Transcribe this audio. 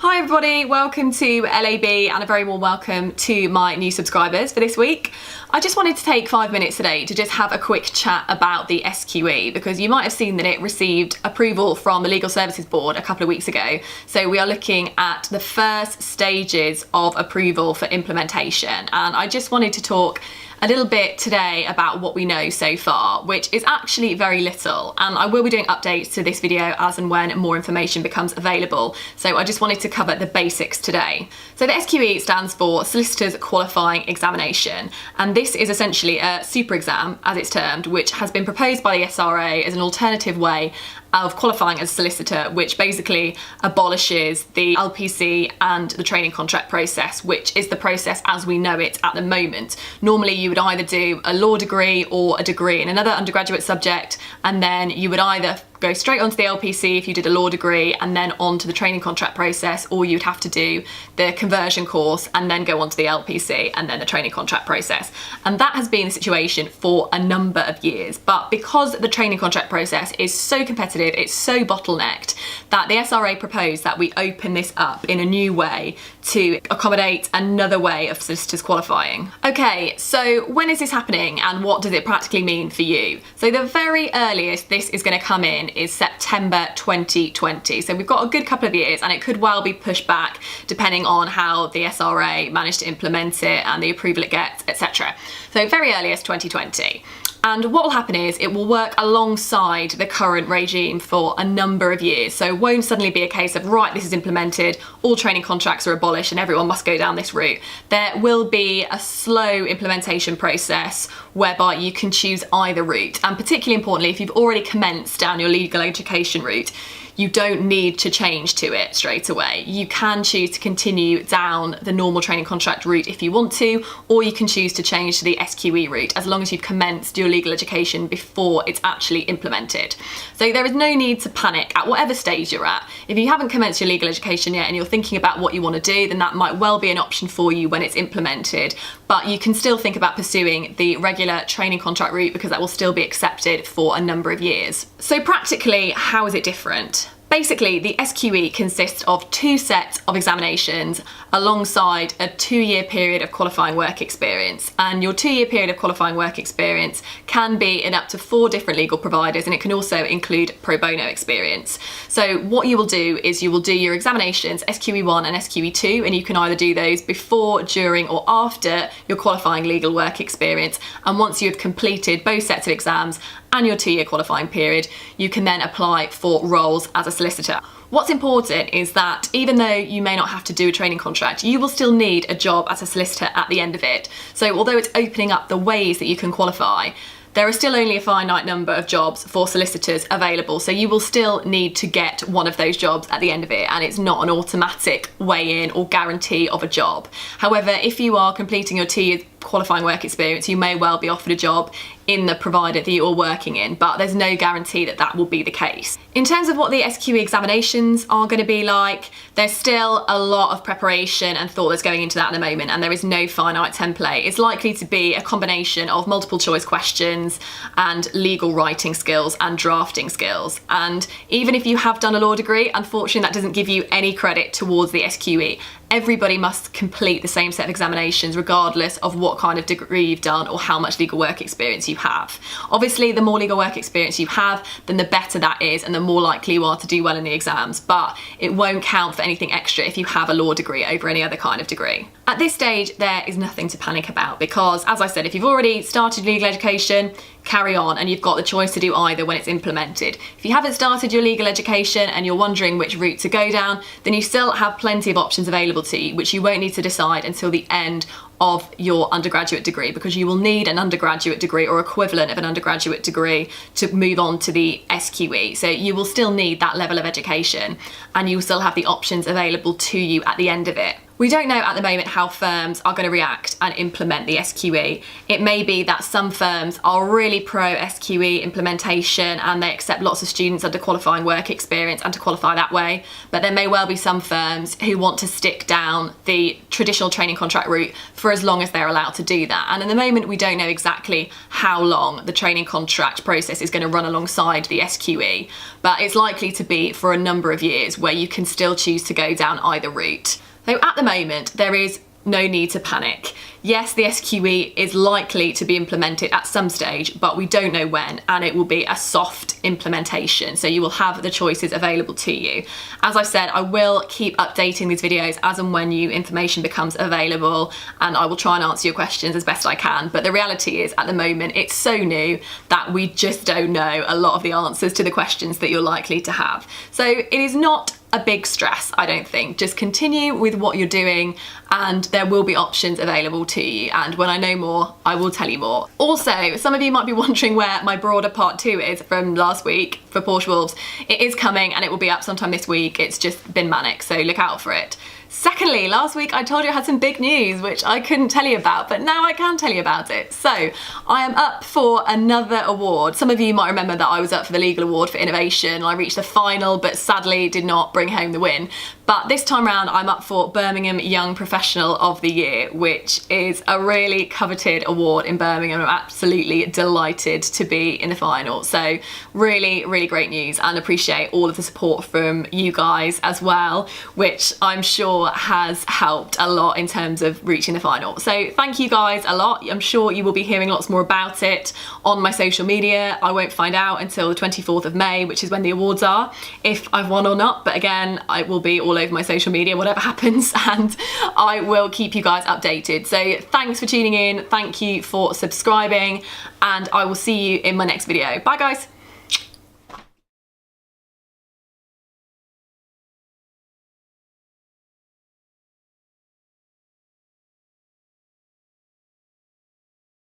Hi everybody, welcome to LAB and a very warm welcome to my new subscribers for this week. I just wanted to take 5 minutes today to just have a quick chat about the SQE because you might have seen that it received approval from the Legal Services Board a couple of weeks ago. So we are looking at the first stages of approval for implementation, and I just wanted to talk a little bit today about what we know so far, which is actually very little, and I will be doing updates to this video as and when more information becomes available. So I just wanted to cover the basics today. So the SQE stands for Solicitors Qualifying Examination, and this is essentially a super exam, as it's termed, which has been proposed by the SRA as an alternative way of qualifying as a solicitor, which basically abolishes the LPC and the training contract process, which is the process as we know it at the moment. Normally you would either do a law degree or a degree in another undergraduate subject, and then you would either go straight onto the LPC if you did a law degree and then on to the training contract process, or you'd have to do the conversion course and then go on to the LPC and then the training contract process. And that has been the situation for a number of years. But because the training contract process is so competitive, it's so bottlenecked, that the SRA proposed that we open this up in a new way to accommodate another way of solicitors qualifying. Okay, so when is this happening and what does it practically mean for you? So the very earliest this is going to come in is September 2020. So we've got a good couple of years, and it could well be pushed back depending on how the SRA managed to implement it and the approval it gets, etc. So very earliest 2020. And what will happen is it will work alongside the current regime for a number of years. So it won't suddenly be a case of, right, this is implemented, all training contracts are abolished and everyone must go down this route. There will be a slow implementation process whereby you can choose either route. And particularly importantly, if you've already commenced down your legal education route, you don't need to change to it straight away. You can choose to continue down the normal training contract route if you want to, or you can choose to change to the SQE route as long as you've commenced your legal education before it's actually implemented. So there is no need to panic at whatever stage you're at. If you haven't commenced your legal education yet and you're thinking about what you want to do, then that might well be an option for you when it's implemented. But you can still think about pursuing the regular training contract route because that will still be accepted for a number of years. So practically, how is it different? Basically, the SQE consists of 2 sets of examinations alongside a 2-year period of qualifying work experience. And your 2-year period of qualifying work experience can be in up to 4 different legal providers, and it can also include pro bono experience. So what you will do is you will do your examinations, SQE1 and SQE2, and you can either do those before, during, or after your qualifying legal work experience. And once you have completed both sets of exams and your 2-year qualifying period, you can then apply for roles as a solicitor. What's important is that even though you may not have to do a training contract, you will still need a job as a solicitor at the end of it. So although it's opening up the ways that you can qualify, there are still only a finite number of jobs for solicitors available, so you will still need to get one of those jobs at the end of it, and it's not an automatic way in or guarantee of a job. However, if you are completing your 2-year qualifying work experience, you may well be offered a job in the provider that you're working in, but there's no guarantee that that will be the case. In terms of what the SQE examinations are going to be like, there's still a lot of preparation and thought that's going into that at the moment, and there is no finite template. It's likely to be a combination of multiple choice questions and legal writing skills and drafting skills. And even if you have done a law degree, unfortunately that doesn't give you any credit towards the SQE. Everybody must complete the same set of examinations regardless of what kind of degree you've done or how much legal work experience you have. Obviously, the more legal work experience you have, then the better that is and the more likely you are to do well in the exams, but it won't count for anything extra if you have a law degree over any other kind of degree. At this stage, there is nothing to panic about because, as I said, if you've already started legal education, carry on, and you've got the choice to do either when it's implemented. If you haven't started your legal education and you're wondering which route to go down, then you still have plenty of options available to you, which you won't need to decide until the end of your undergraduate degree, because you will need an undergraduate degree or equivalent of an undergraduate degree to move on to the SQE. So you will still need that level of education and you will still have the options available to you at the end of it. We don't know at the moment how firms are going to react and implement the SQE. It may be that some firms are really pro SQE implementation and they accept lots of students under qualifying work experience and to qualify that way. But there may well be some firms who want to stick down the traditional training contract route for as long as they're allowed to do that. And at the moment, we don't know exactly how long the training contract process is going to run alongside the SQE, but it's likely to be for a number of years where you can still choose to go down either route. So at the moment, there is no need to panic. Yes, the SQE is likely to be implemented at some stage, but we don't know when, and it will be a soft implementation. So you will have the choices available to you. As I've said, I will keep updating these videos as and when new information becomes available, and I will try and answer your questions as best I can. But the reality is, at the moment, it's so new that we just don't know a lot of the answers to the questions that you're likely to have. So it is not a big stress, I don't think. Just continue with what you're doing and there will be options available to you, and when I know more, I will tell you more. Also, some of you might be wondering where my broader part 2 is from last week for Porsche Wolves. It is coming and it will be up sometime this week. It's just been manic, so look out for it. Secondly, last week I told you I had some big news which I couldn't tell you about, but now I can tell you about it. So I am up for another award. Some of you might remember that I was up for the Legal Award for Innovation. I reached the final but sadly did not bring home the win. But this time around I'm up for Birmingham Young Professional of the Year, which is a really coveted award in Birmingham. I'm absolutely delighted to be in the final. So really, really great news, and appreciate all of the support from you guys as well, which I'm sure has helped a lot in terms of reaching the final. So thank you guys a lot. I'm sure you will be hearing lots more about it on my social media. I won't find out until the 24th of May, which is when the awards are, if I've won or not. But again, I will be all over my social media, whatever happens, and I will keep you guys updated. So thanks for tuning in. Thank you for subscribing, and I will see you in my next video. Bye guys.